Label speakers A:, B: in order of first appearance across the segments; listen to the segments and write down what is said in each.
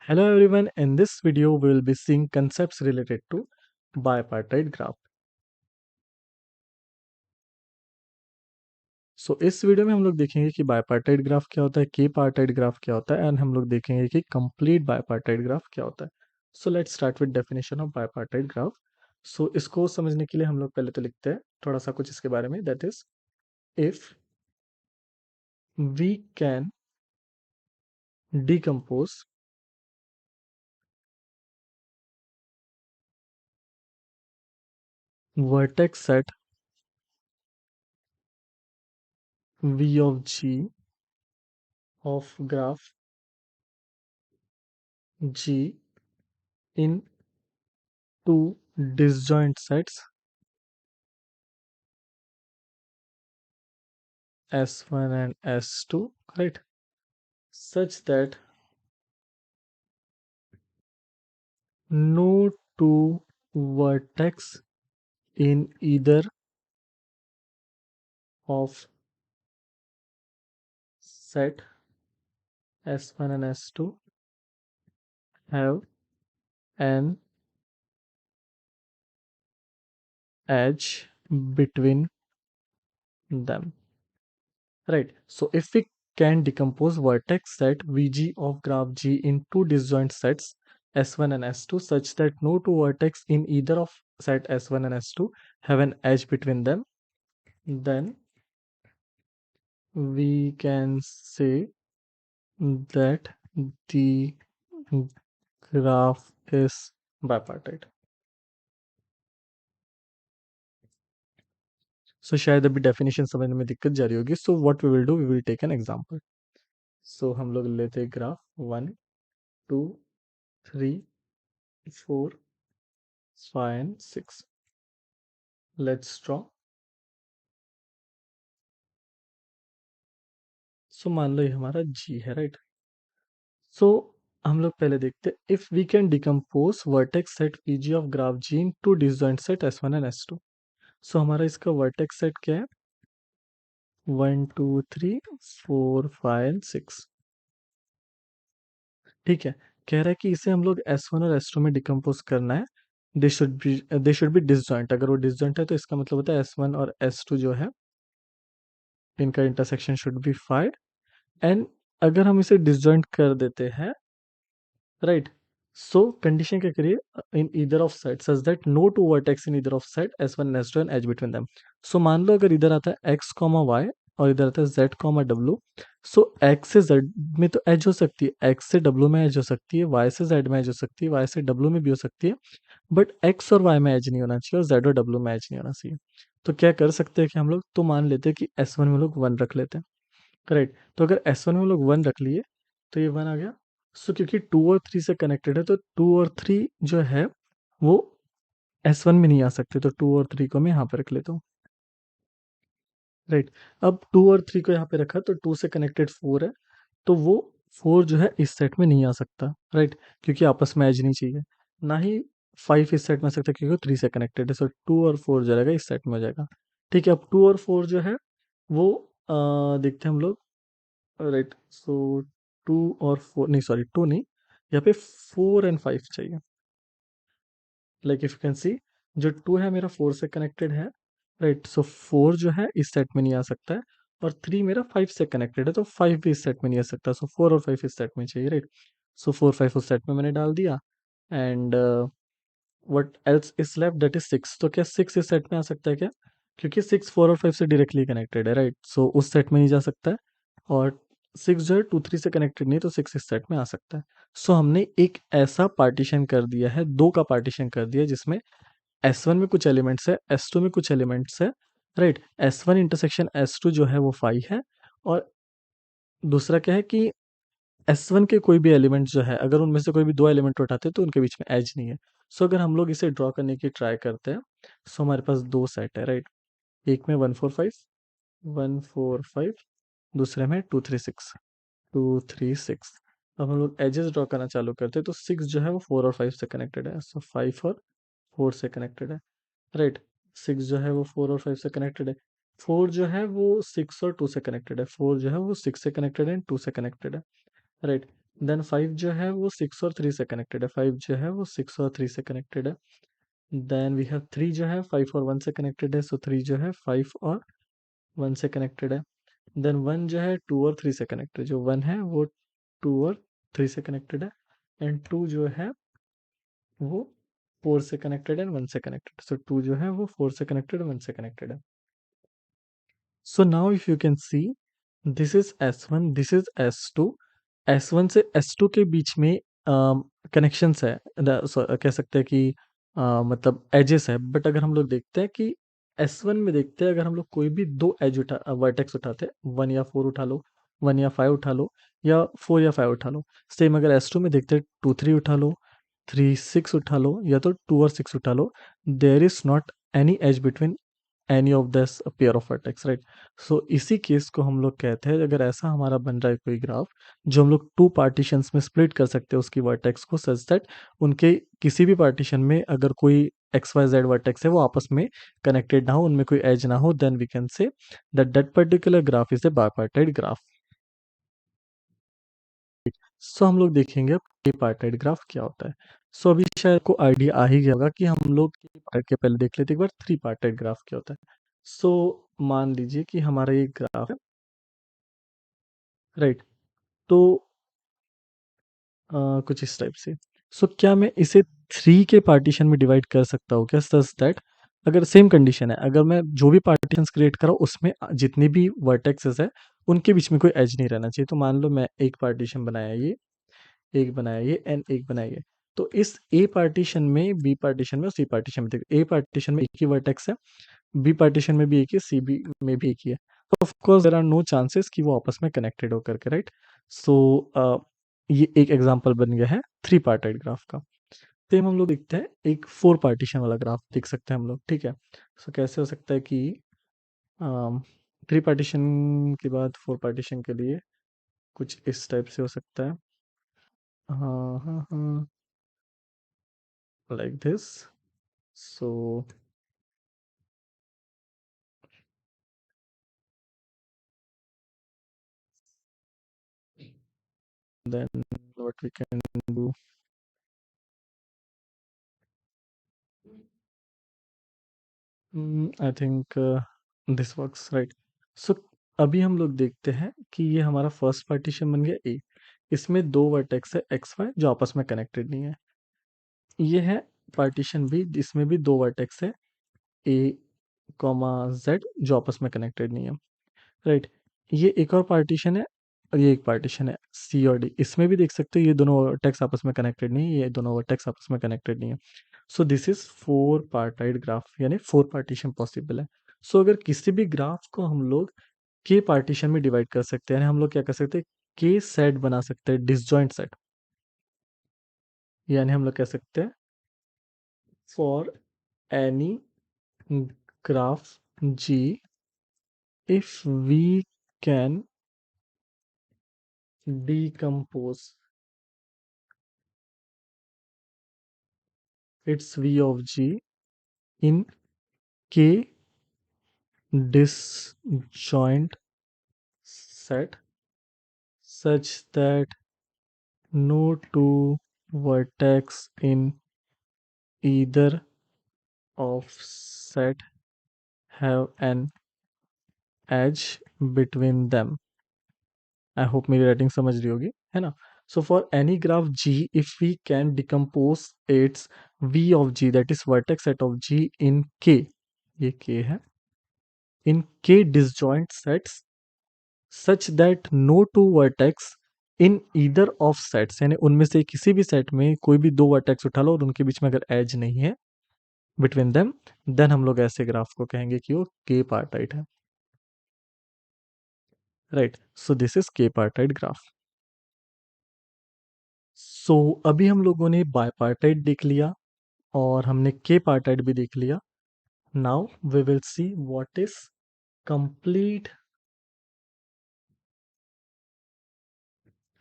A: Hello everyone, in this video we will be seeing concepts related to bipartite graph. इस video में हम लोग देखेंगे कि बाइपार्टाइट ग्राफ क्या होता है, के पार्टाइट ग्राफ क्या होता है एंड हम लोग देखेंगे कि कंप्लीट बाइपार्टाइट ग्राफ क्या होता है। Let's start with definition of bipartite graph. इसको समझने के लिए हम लोग पहले तो लिखते हैं थोड़ा सा कुछ इसके बारे में, that is if we can decompose vertex set v of g of graph g in two disjoint sets S1 and S2, right? Such that no two vertex in either of set S1 and S2 have an edge between them, right? So if we can decompose vertex set Vg of graph G in two disjoint sets S1 and S2 such that no two vertex in either of set S1 and S2 have an edge between them, then we can say that the graph is bipartite. शायद अभी definition समझने में दिक्कत जा रही होगी। What we will do, we will take an example. हम लोग लेते हैं ग्राफ 1 2 3 4 5 एंड 6। Let's draw. मान लो ये हमारा g है, राइट? सो हम लोग पहले देखते हैं if we can decompose vertex set pg of graph g into disjoint set s1 and s2। हमारा इसका वर्टेक्स सेट क्या है? 1 2 3 4 5 एंड 6। ठीक है। कह रहा है कि इसे हम लोग S1 और S2 में डिकम्पोज करना है। They should be disjoint. अगर वो डिसजॉइंट है तो इसका मतलब होता है S1 और S2 जो है इनका इंटरसेक्शन शुड बी 5। एंड अगर हम इसे डिसजॉइंट कर देते हैं, राइट, कंडीशन क्या करिए, in either of set such that no two vertex in either of set S1 and S2 and edge between them. मान लो अगर इधर आता है x कॉमा वाई और इधर आता है z कॉमा डब्ल्यू। x से z में तो एज हो सकती है, x से w में एज हो सकती है, y से z में एज हो सकती है, y से w में भी हो सकती है, बट x और y में एज नहीं होना चाहिए और z और w में एज नहीं होना चाहिए। तो क्या कर सकते हैं कि हम लोग तो मान लेते हैं कि S1 में लोग 1 रख लेते हैं, करेक्ट? तो अगर S1 में लोग 1 रख लिए तो ये 1 आ गया। क्योंकि 2 और 3 से कनेक्टेड है तो 2 और 3 जो है वो S1 में नहीं आ सकते, तो 2 और 3 को मैं यहाँ पे रख लेता हूँ, राइट? अब 2 और 3 को यहाँ पे रखा तो 2 से कनेक्टेड 4 है, तो वो 4 जो है इस सेट में नहीं आ सकता, राइट? क्योंकि आपस में एज नहीं चाहिए। ना ही 5 इस सेट में आ सकता क्योंकि वो 3 से कनेक्टेड है। 2 और 4 जो रहेगा इस सेट में हो जाएगा। ठीक है, अब 2 और 4 जो है वो देखते हैं हम लोग, राइट? 2 और 4 नहीं, सॉरी 2 नहीं, यहाँ पे 4 एंड 5 चाहिए। Like if you can see, जो 2 है मेरा 4 से कनेक्टेड है, राइट? 4 जो है इस सेट में नहीं आ सकता है और 3 मेरा 5 से कनेक्टेड है, तो 5 भी इस सेट में नहीं आ सकता। 4 और 5 इस सेट में चाहिए, राइट? 4 5 उस सेट में मैंने डाल दिया। And what else is left, that is 6। तो क्या 6 इस सेट में आ सकता है क्या? क्योंकि 6 4 और 5 से डायरेक्टली कनेक्टेड है, राइट? उस सेट में नहीं जा सकता है। और 6 जो है 2 3 से कनेक्टेड नहीं, तो 6 इस सेट में आ सकता है। हमने एक ऐसा पार्टीशन कर दिया है, 2 का पार्टीशन कर दिया जिसमें S1 में कुछ एलिमेंट्स है, S2 में कुछ एलिमेंट्स है, राइट? S1 इंटरसेक्शन S2 जो है वो 5 है। और दूसरा क्या है कि S1 के कोई भी एलिमेंट जो है, अगर उनमें से कोई भी 2 एलिमेंट उठाते हैं तो उनके बीच में एज नहीं है। अगर हम लोग इसे ड्रॉ करने की ट्राई करते हैं, हमारे पास 2 सेट है, राइट? एक में 1 4 5, दूसरे में 2 3 6, 2 3 6। अब हम लोग एजेस ड्रॉ करना चालू करते हैं तो 6 जो है वो 4 और 5 से कनेक्टेड है, 5 और 4 से कनेक्टेड है, राइट? 6 जो है वो 4 और 5 से कनेक्टेड है। 4 जो है वो 6 और 2 से कनेक्टेड है, 4 जो है वो 6 से कनेक्टेड है एंड 2 से कनेक्टेड है, राइट? देन 5 जो है वो 6 और 3 से कनेक्टेड है, 5 जो है वो 6 और 3 से कनेक्टेड है। देन वी हैव 3 जो है 5 और 1 से कनेक्टेड है, सो 3 जो है 5 और 1 से कनेक्टेड है। देन 1 जो है 2 और 3 से कनेक्टेड है, जो 1 है वो 2 और 3 से कनेक्टेड है। एंड 2 जो है वो 4 से कनेक्टेड है एंड 1 से कनेक्टेड, सो 2 जो है वो 4 से कनेक्टेड है 1 से कनेक्टेड है। So now if you can see, this is S1, this is S2, S1 से S2 के बीच में कनेक्शंस है, कह सकते हैं कि मतलब एजेस है। बट अगर हम लोग देखते हैं कि S1 में देखते हैं, अगर हम लोग कोई भी दो एज वर्टेक्स उठाते हैं, 1 या 4 उठा लो, 1 या 5 उठा लो, या 4 या 5 उठा लो। सेम अगर S2 में देखते हैं, 2 3 उठा लो, 3 6 उठा लो, या तो 2 और 6 उठा लो, there is not any edge between any of this pair of vertex, right. So इसी केस को हम लोग कहते हैं, अगर ऐसा हमारा बन रहा है कोई ग्राफ जो हम लोग टू पार्टीशंस में स्प्लिट कर सकते हैं उसकी वर्टेक्स को, सच दैट उनके किसी भी पार्टीशन में अगर कोई एक्स वाई जेड वर्टेक्स है वो आपस में कनेक्टेड ना हो, उनमें कोई एज ना हो, then we can say that that particular graph is a bipartite graph. So हम लोग देखेंगे अब ट्रिपार्टाइट ग्राफ क्या होता है। सो अभी शायद को आइडिया आ ही गया होगा कि हम लोग ट्रिपार्टाइट के पहले देख लेते हैं एक बार थ्री पार्टाइट ग्राफ क्या होता है। सो मान लीजिए कि हमारा ये ग्राफ है, राइट। तो कुछ इस टाइप से। सो क्या मैं इसे थ्री के पार्टीशन में डिवाइड कर सकता हूँ क्या, सच दैट अगर सेम कंडीशन है, अगर मैं जो भी पार्टीशन क्रिएट करा उसमें जितनी भी वर्टेक्सेस है उनके बीच में कोई एज नहीं रहना चाहिए। तो मान लो मैं एक पार्टीशन बनाया ये, एक बनाया ये एंड एक बनाया ये। तो इस ए पार्टीशन में, बी पार्टीशन में और सी पार्टीशन में, देखो ए पार्टीशन में एक ही वर्टेक्स है, बी पार्टीशन में भी एक ही, सी बी में भी एक ही है। तो of course there are no chances कि वो आपस में कनेक्टेड होकर के, राइट। सो ये एक एग्जांपल बन गया है थ्री पार्टेड ग्राफ का। सेम हम लोग देखते हैं एक फोर पार्टीशन वाला ग्राफ देख सकते हैं हम लोग, ठीक है। सो कैसे हो सकता है कि थ्री पार्टीशन के बाद फोर पार्टीशन के लिए कुछ इस टाइप से हो सकता है। हाँ हाँ हाँ, like this. So then what we can do, I think this works, right? So अभी हम लोग देखते हैं कि ये हमारा फर्स्ट पार्टीशन बन गया ए, इसमें दो वर्टेक्स है एक्स वाई जो आपस में कनेक्टेड नहीं है। ये है पार्टीशन बी जिसमें भी दो वर्टेक्स है ए कॉमा जेड जो आपस में कनेक्टेड नहीं है, राइट। ये एक और पार्टीशन है और ये एक पार्टीशन है सी और डी, इसमें भी देख सकते हो ये दोनों वर्टेक्स आपस में कनेक्टेड नहीं है, ये दोनों वर्टेक्स आपस में कनेक्टेड नहीं है। So this is four partite graph, यानी फोर पार्टीशन पॉसिबल है। सो अगर किसी भी ग्राफ को हम लोग के पार्टीशन में डिवाइड कर सकते हैं, यानी हम लोग क्या कर सकते हैं, के सेट बना सकते हैं, डिसजॉइंट सेट। यानी हम लोग कह सकते हैं for any graph ji if we can decompose its v of g in k disjoint set such that no two vertex in either of set have an edge between them। I hope मेरी writing समझ रही होगी, है ना। So for any graph G if we can decompose its v of g that is vertex set of g in k, ये k है, इन k disjoint sets such that no two vertex in either of sets, यानी उनमें से किसी भी set में कोई भी दो वर्टेक्स उठा लो और उनके बीच में अगर एज नहीं है बिटवीन देम, देन हम लोग ऐसे ग्राफ को कहेंगे कि वो के पार्टाइट है, राइट। सो दिस इज के पार्टाइट ग्राफ। सो अभी हम लोगों ने बायपार्टाइट देख लिया और हमने के पार्टाइट भी देख लिया। Now we will see what is complete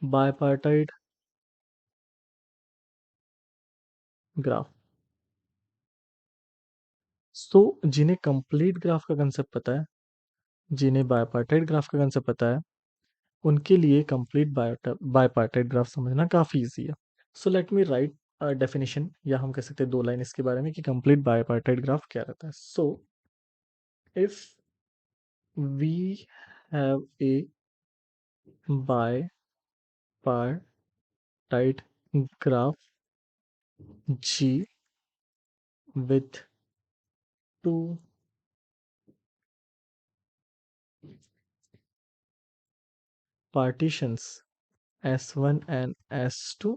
A: bipartite graph. So जिन्हें कंप्लीट ग्राफ का कंसेप्ट पता है, जिन्हें बायपार्टाइट ग्राफ का कंसेप्ट पता है, उनके लिए कंप्लीट बायपार्टाइट ग्राफ समझना काफ़ी इजी है। So let me right definition, या हम कह सकते हैं दो लाइन इसके बारे में कि कंप्लीट बायपार्टाइट ग्राफ क्या रहता है। So if we have a bipartite graph G with two partitions S1 and S2,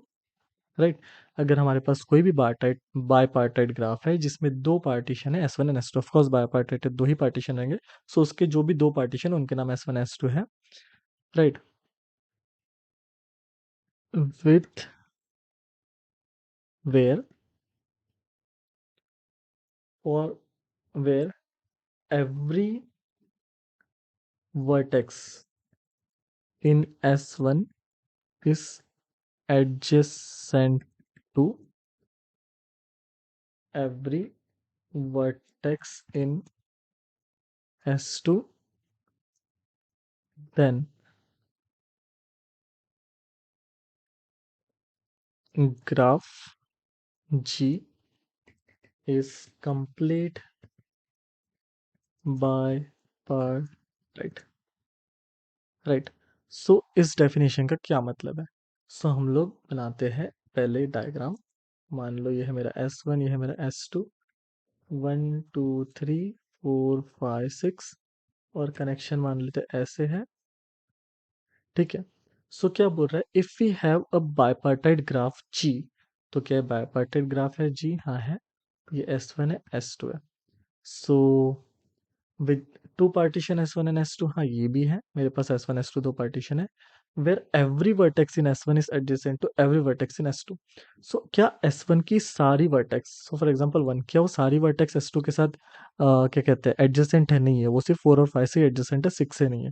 A: right. अगर हमारे पास कोई भी बायपार्टाइट ग्राफ है जिसमें दो पार्टीशन है S1 and S2, of course बायपार्टाइट है, दो ही पार्टीशन रहेंगे, सो उसके जो भी दो पार्टीशन उनके नाम S1 S2 है, राइट। विथ वेयर और where every vertex in S1 is adjacent to every vertex in S2, then graph G is complete by par, right, right। सो इस डेफिनेशन का क्या मतलब है? सो हम लोग बनाते हैं पहले डायग्राम। मान लो ये है मेरा S1, ये है मेरा S2, 1 2 3 4 5 6, और कनेक्शन मान लेते हैं ऐसे है, ठीक है। सो क्या बोल रहा है, if we have a bipartite graph G, तो क्या बायपार्टाइट ग्राफ है जी? हाँ है। ये S1 है, S2 है। So with two partition S1 and S2, हाँ ये भी है मेरे पास, S1 S2 दो पार्टीशन है। Where every vertex in S1 is adjacent to every vertex in S2। So क्या S1 की सारी वर्टेक्स, सो फॉर एग्जांपल 1, क्या वो सारी वर्टेक्स S2 के साथ क्या कहते हैं एडजेसेंट है? नहीं है, वो सिर्फ 4 और 5 से एडजेसेंट है, 6 से नहीं है।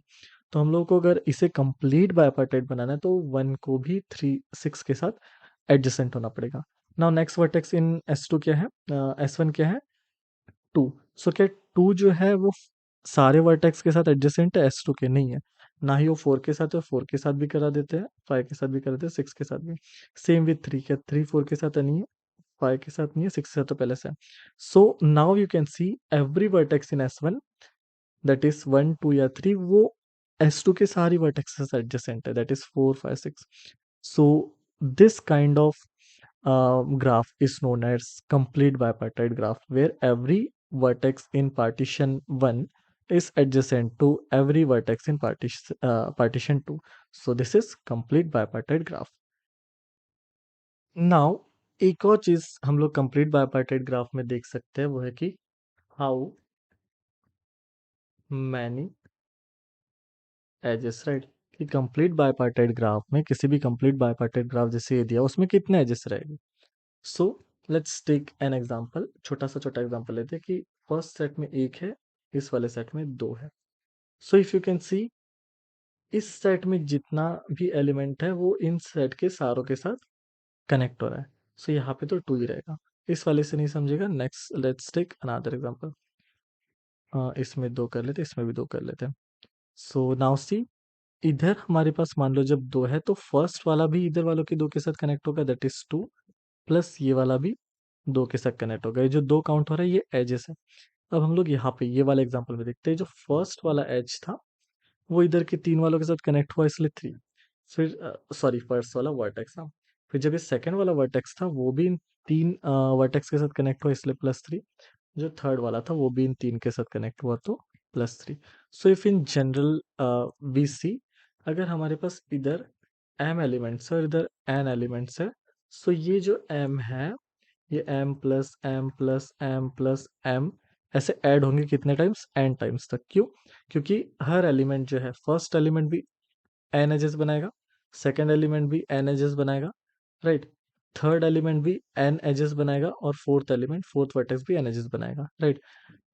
A: तो हम लोग को अगर इसे कंप्लीट बायपार्टाइट बनाना है तो 1 को भी 3 6 के साथ एडजेसेंट होना पड़ेगा। Now next vertex in S2 क्या है, S1 क्या है? 2। सो क्या 2 जो है वो सारे वर्टेक्स के साथ एडजेसेंट है? S2 के नहीं है। ना ही वो 4 के साथ है, 4 के साथ भी करा देते हैं, 5 के साथ भी करा देते हैं, 6 के साथ भी। सेम विथ 3, क्या 3 4 के साथ तो नहीं है, 5 के साथ नहीं है, 6 के साथ तो पहले से है। So now you can see every vertex in S1, that is 1 2 या 3, वो S2 के सारी वर्टेक्सेस एडजेसेंट है, that is 4 5 6। So this kind of graph is known as complete bipartite graph, where every vertex in partition 1 is adjacent to every vertex in partition 2. So this is complete bipartite graph. Now एक और चीज हम लोग complete bipartite graph में देख सकते हैं, वो है कि how many edges, right? कि कंप्लीट बायपार्टाइट ग्राफ में, किसी भी कंप्लीट बायपार्टाइट ग्राफ जैसे ये दिया उसमें कितने एजेस रहेंगे। So let's take an example, छोटा एग्जांपल लेते हैं कि फर्स्ट सेट में एक है, इस वाले सेट में दो है। So if you can see, इस सेट में जितना भी एलिमेंट है वो इन सेट के सारों के साथ कनेक्ट हो रहा है। सो यहाँ पे तो 2 ही रहेगा, इस वाले से नहीं समझेगा। Next let's take another example, इसमें 2 कर लेते, इसमें भी 2 कर लेते हैं। सो नाउ सी, इधर हमारे पास मान लो जब 2 है तो फर्स्ट वाला भी इधर वालों के 2 के साथ कनेक्ट होगा, दैट इज 2, प्लस ये वाला भी 2 के साथ कनेक्ट होगा। ये जो 2 काउंट हो रहा है ये एजेस है। अब हम लोग यहाँ पे ये वाले एग्जांपल में देखते हैं, जो फर्स्ट वाला एज था वो इधर के 3 वालों के साथ कनेक्ट हुआ, इसलिए 3। फिर सॉरी, फर्स्ट वाला वर्टेक्स था। फिर जब ये सेकंड वाला वर्टेक्स था वो भी इन 3 वर्टेक्स के साथ कनेक्ट हुआ, इसलिए +3। जो थर्ड वाला था वो भी इन 3 के साथ कनेक्ट हुआ, तो +3। So if in general we see, अगर हमारे पास इधर m एलिमेंट्स है और इधर n एलिमेंट्स है, सो ये जो m है ये m plus m plus m plus m ऐसे ऐड होंगे कितने टाइम्स? n टाइम्स तक। क्यों? क्योंकि हर एलिमेंट जो है, फर्स्ट एलिमेंट भी n एजेस बनाएगा, सेकंड एलिमेंट भी n एजेस बनाएगा, राइट। थर्ड एलिमेंट भी n एजेस बनाएगा, और फोर्थ एलिमेंट, फोर्थ वर्टेक्स भी n एजेस बनाएगा, राइट।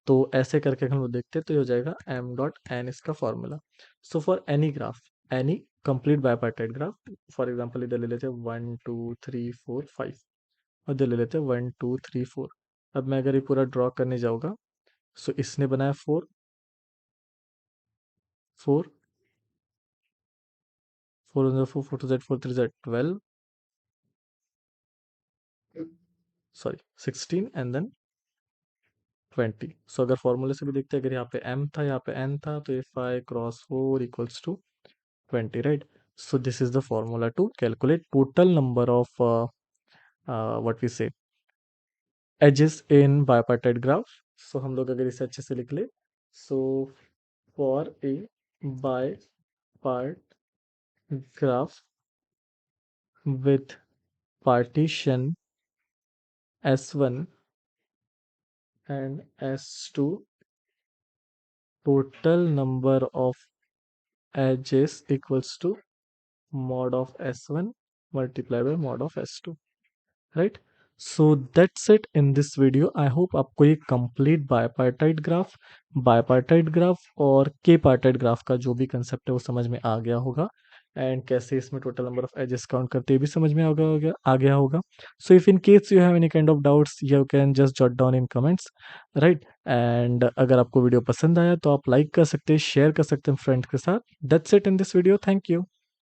A: तो ऐसे करके हम लोग देखते हैं तो ये हो जाएगा m डॉट n, इसका formula. So for any graph, any complete bipartite graph, for example इधर ले लेते हैं 1 2 3 4 5, और इधर ले लेते हैं 1 2 3 4। अब मैं अगर ये पूरा ड्रॉ करने जाऊंगा, सो इसने बनाया 4 4, 4 1 4, 4 2 Z, 4 3 Z, 12, sorry 16 and then 20। सो अगर फॉर्मूले से भी देखते हैं, अगर यहाँ पे m था, यहाँ पे n था, तो if I cross 4 equals to 20, right? So this is the formula to calculate total number of what we say edges in bipartite graph. So हम लोग अगर इसे अच्छे से लिख ले, so for a bipartite graph with partition S1 and S2, total number of edges equals to mod of S1 multiplied by mod of S2, right? So that's it in this video. I hope आपको ये complete bipartite graph और के partite graph का जो भी concept है वो समझ में आ गया होगा, एंड कैसे इसमें total number of edges count करते हैं भी समझ में आ गया होगा. So if in case you have any kind of doubts, you can just jot down in comments, right? And अगर आपको वीडियो पसंद आया तो आप लाइक कर सकते हैं, शेयर कर सकते हैं फ्रेंड्स के साथ. That's it in this video. Thank you.